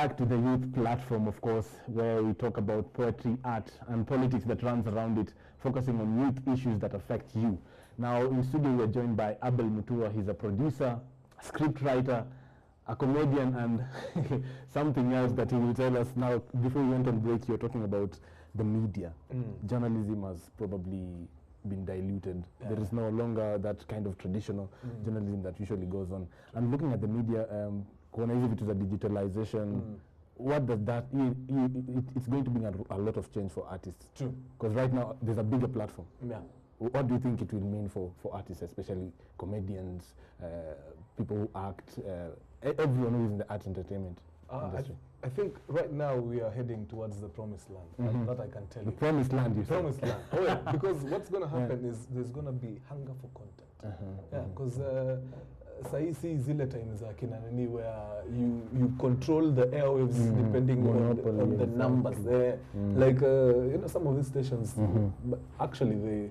back to the youth platform, of course, where we talk about poetry, art, and politics that runs around it, focusing on youth issues that affect you. Now, in studio, we are joined by Abel Mutua. He's a producer, scriptwriter, a comedian, and something else that he will tell us. Now, before we went on break, you're talking about the media. Journalism has probably been diluted. There is no longer that kind of traditional journalism that usually goes on. And looking at the media, if it is a digitalization, what does that, it's going to bring a lot of change for artists. True. Because right now, there's a bigger platform. Yeah. What do you think it will mean for artists, especially comedians, people who act, everyone who is in the art entertainment industry? I think right now we are heading towards the promised land. That I can tell you. The promised land, you promised land. Oh yeah, because what's going to happen is there's going to be hunger for content. Yeah, because saisi zile times za kina nini where you control the airwaves depending on the numbers there. Like some of these stations, actually we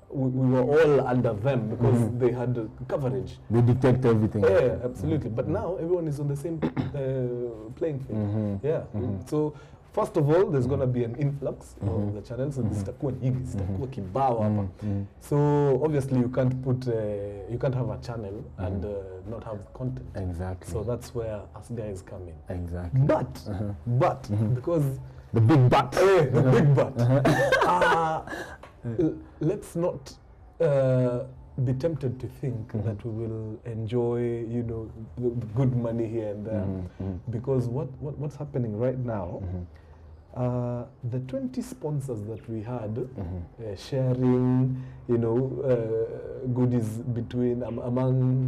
were all under them because they had coverage. They detect everything. Yeah, absolutely. But now everyone is on the same playing field. Yeah. So first of all, there's going to be an influx of the channels, and zitakuwa nyingi, zitakuwa kibao hapa. So obviously you can't have a channel and not have content. Exactly. So that's where us guys come in. Exactly. But because the big but, the big but. Let's not be tempted to think that we will enjoy, the good money here and there, because what's happening right now, the 20 sponsors that we had sharing, goodies among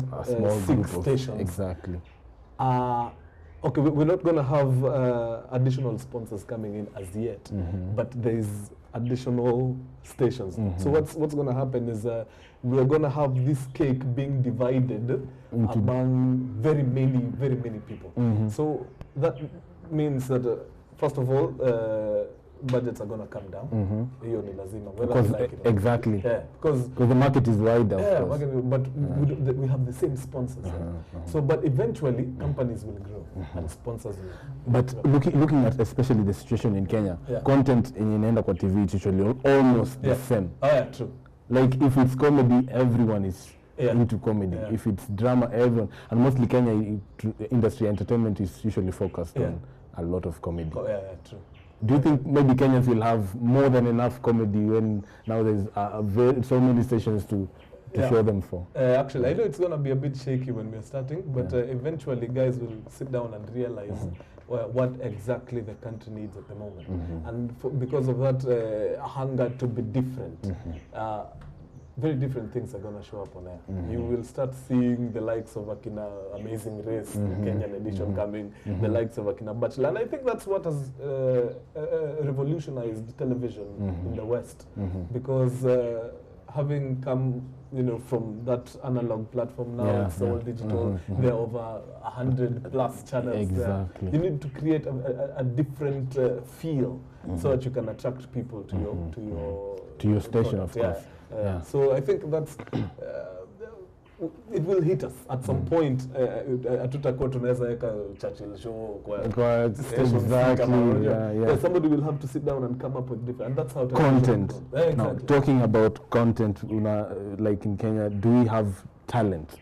six stations. Exactly. Okay, we're not going to have additional sponsors coming in as yet, but there's additional stations. So what's going to happen is we're going to have this cake being divided among very many people. So that means that first of all, budgets are going to come down. Exactly. Yeah, because the market is wider. Yeah, but we have the same sponsors. So, but eventually, companies will grow and sponsors will. But looking at especially the situation in Kenya, content in Inaenda kwa TV is usually almost the same. Oh yeah, true. Like if it's comedy, everyone is into comedy. If it's drama, everyone. And mostly Kenya industry entertainment is usually focused on a lot of comedy. Oh yeah, true. Do you think maybe Kenyans will have more than enough comedy when now there's so many stations to show them for? Actually, I know it's going to be a bit shaky when we're starting, but eventually guys will sit down and realize what exactly the country needs at the moment. And because of that hunger to be different, very different things are going to show up on air. You will start seeing the likes of Akina Amazing Race, Kenyan edition coming, the likes of Akina Bachelor. And I think that's what has revolutionized television in the West. Because having come from that analog platform now, it's all digital, there are over 100+ channels exactly. there. You need to create a different feel so that you can attract people to your station, of course. So I think that's it will hit us at some point. Hatutakuwa tunaweza weka Churchill show kwa exactly. Somebody will have to sit down and come up with different, and that's how content. Exactly. Now, talking about content, like in Kenya, do we have talent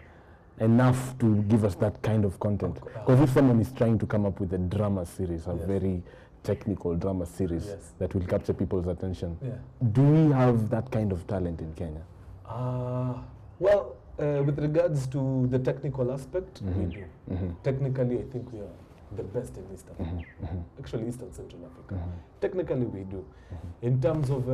enough to give us that kind of content? Because if someone is trying to come up with a drama series, a very technical drama series that will capture people's attention, do we have that kind of talent in Kenya? Well, with regards to the technical aspect, we do. Technically, I think we are the best in East Africa. Actually, East and Central Africa. Technically, we do. In terms of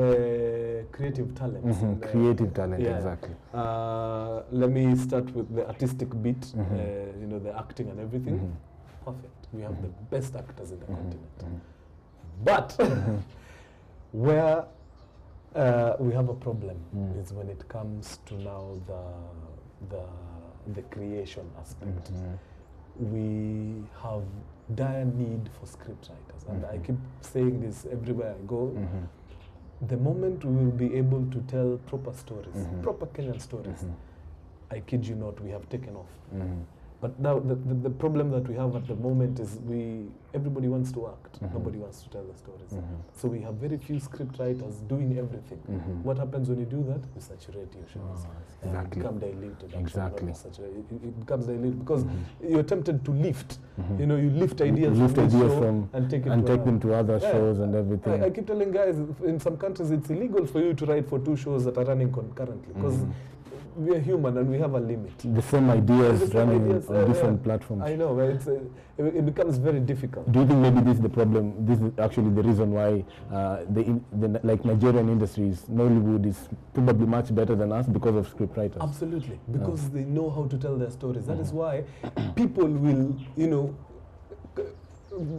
creative talents. Creative talent, exactly. Let me start with the artistic beat, the acting and everything. Perfect. We have the best actors in the continent. But where we have a problem is when it comes to now the creation aspect. We have dire need for script writers, and I keep saying this everywhere I go. The moment we will be able to tell proper stories, proper Kenyan stories, I kid you not, we have taken off. But now the problem that we have at the moment is everybody wants to act. Nobody wants to tell the stories. So we have very few script writers doing everything. What happens when you do that? You saturate your shows. Exactly. Become diluted. Exactly. It becomes diluted because you're tempted to lift. You know, you lift ideas lift from this ideas show from and take take them to other shows and everything. I keep telling guys, in some countries it's illegal for you to write for 2 shows that are running concurrently because we are human and we have a limit. The same ideas running on different platforms. I know, but it becomes very difficult. Do you think maybe this is the problem? This is actually the reason why like Nigerian industries, Nollywood is probably much better than us because of script writers. Absolutely, because they know how to tell their stories. That is why people will, you know,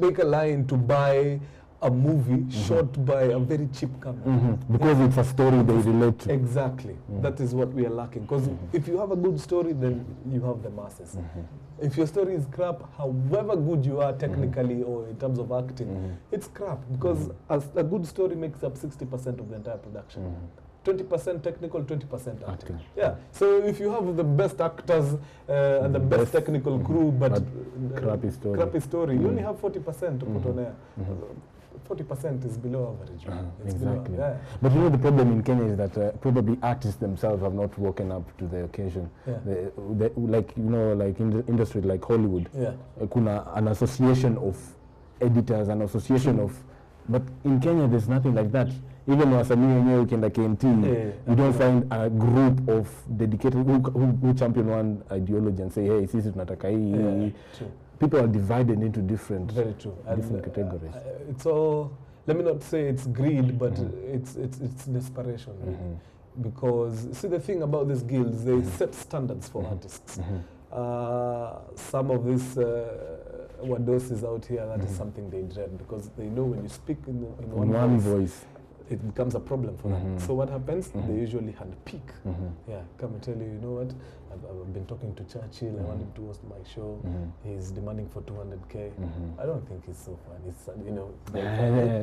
make a line to buy a movie shot by a very cheap camera. Because it's a story they relate to. Exactly. That is what we are lacking. Because if you have a good story, then you have the masses. If your story is crap, however good you are technically or in terms of acting, it's crap. Because a good story makes up 60% of the entire production. 20% technical, 20% acting. Yeah. So if you have the best actors and the best technical crew, but crappy story, you only have 40% to put on air. 40% is below average. Exactly. Below, But you know the problem in Kenya is that probably artists themselves have not woken up to the occasion. Like, you know, like in the industry like Hollywood, kuna an association of editors, an association of, but in Kenya there's nothing like that. Even wasanii wenyewe ukienda KNT, you don't find a group of dedicated who champion one ideology and say, hey, sisi tunataka hii. People are divided into different categories. It's all, let me not say it's greed, but it's desperation. Because see, the thing about these guilds, they set standards for artists. Some of these wadosis out here, that is something they dread because they know when you speak in one voice, it becomes a problem for them. So what happens? They usually handpick. Come and tell you, you know what? I've been talking to Churchill. I want him to host my show. He's demanding for 200K. I don't think it's so fun. It's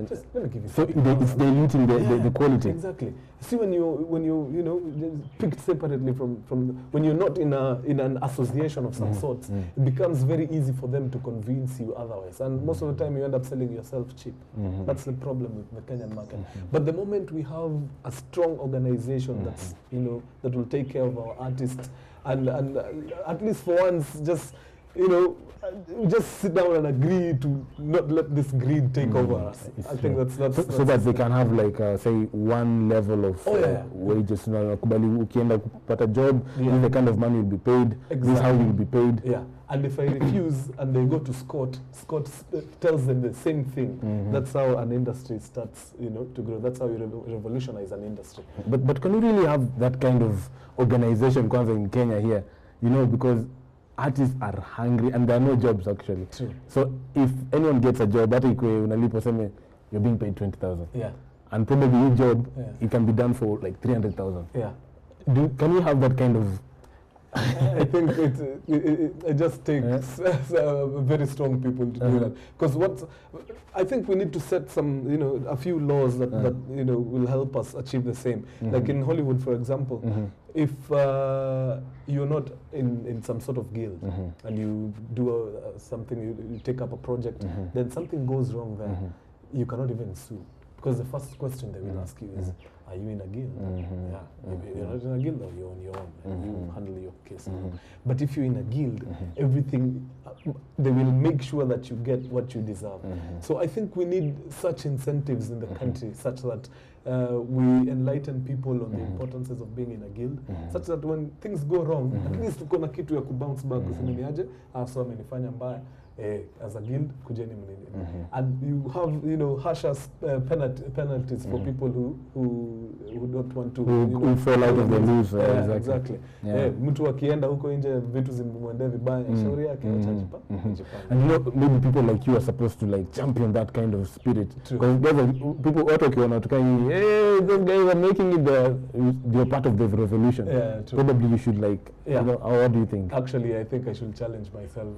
just let me give you. So it's diluting the quality. Exactly. See, when you picked separately from when you're not in an association of some sort, it becomes very easy for them to convince you otherwise. And most of the time, you end up selling yourself cheap. That's the problem with the Kenyan market. But the moment we have a strong organization that's that will take care of our artists. And at least for once, just just sit down and agree to not let this greed take over us. I think that's so that they can have like say one level of wages. Ukienda kupata job, this is the kind of money you'll be paid. Exactly. This is how you'll be paid. Yeah. And if I refuse and they go to Scott tells them the same thing. That's how an industry starts, to grow. That's how you revolutionize an industry. But can you really have that kind of organization kwanza in Kenya here? Because artists are hungry and there are no jobs actually. True. So if anyone gets a job, you're being paid 20,000. Yeah. And probably your job, it can be done for like 300,000. Yeah. Can we have that kind of? I think it just takes very strong people to do that. Because I think we need to set some, a few laws that will help us achieve the same. Like in Hollywood, for example, if you're not in some sort of guild and you do something, you take up a project, then something goes wrong there, you cannot even sue. Because the first question they will ask you is, are you in a guild? If you're not in a guild, or you're on your own, and you handle your case. But if you're in a guild, everything, they will make sure that you get what you deserve. So I think we need such incentives in the country, such that we enlighten people on the importances of being in a guild, such that when things go wrong, at least uko na kitu ya kubounce back, usiniaje, so amenifanya mbaya. As a guild, kujeni mnini. And you have, harsher penalties for people who don't want to who fall out of the loose. Exactly. Mtu akienda huko nje vitu zimwendee vibaya, shauri yake achajipa. And maybe people like you are supposed to like champion that kind of spirit. Because people wakiona tukai, hey, those guys are making it they're part of the revolution. Probably you should like, what do you think? Actually, I think I should challenge myself.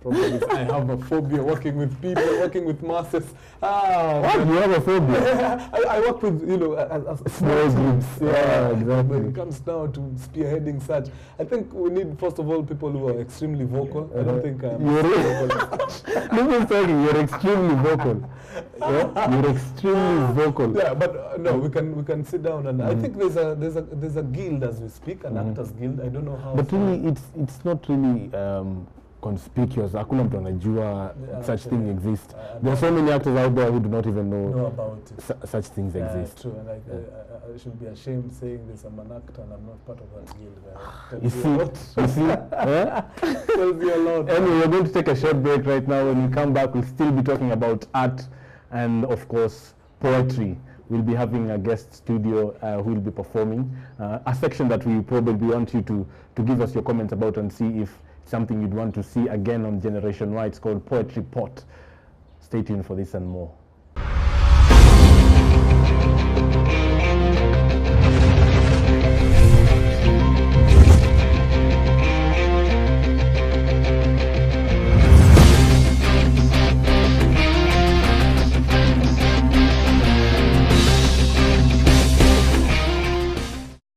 Probably I have a phobia working with people, working with masses. What? You have a phobia? I work with, you know, as Small groups. Yeah, exactly. When it comes now to spearheading such, I think we need, first of all, people who are extremely vocal. I don't think I'm You're saying you're extremely vocal. Yeah? You're extremely vocal. Yeah, but no, we can sit down and I think there's a guild as we speak, an actors guild. I don't know how. But really, it's not really conspicuous. Hakuna mtu anajua such thing exists. There are so many actors out there who do not even know about it. Such things exist. True, and I should be ashamed saying this. I'm an actor and I'm not part of that guild. You see? Tells you a lot. Anyway, we're going to take a short break right now. When we come back, we'll still be talking about art and, of course, poetry. We'll be having a guest studio who will be performing a section that we probably want you to give us your comments about and see if it's something you'd want to see again on Generation Y. It's called Poetry Pot. Stay tuned for this and more.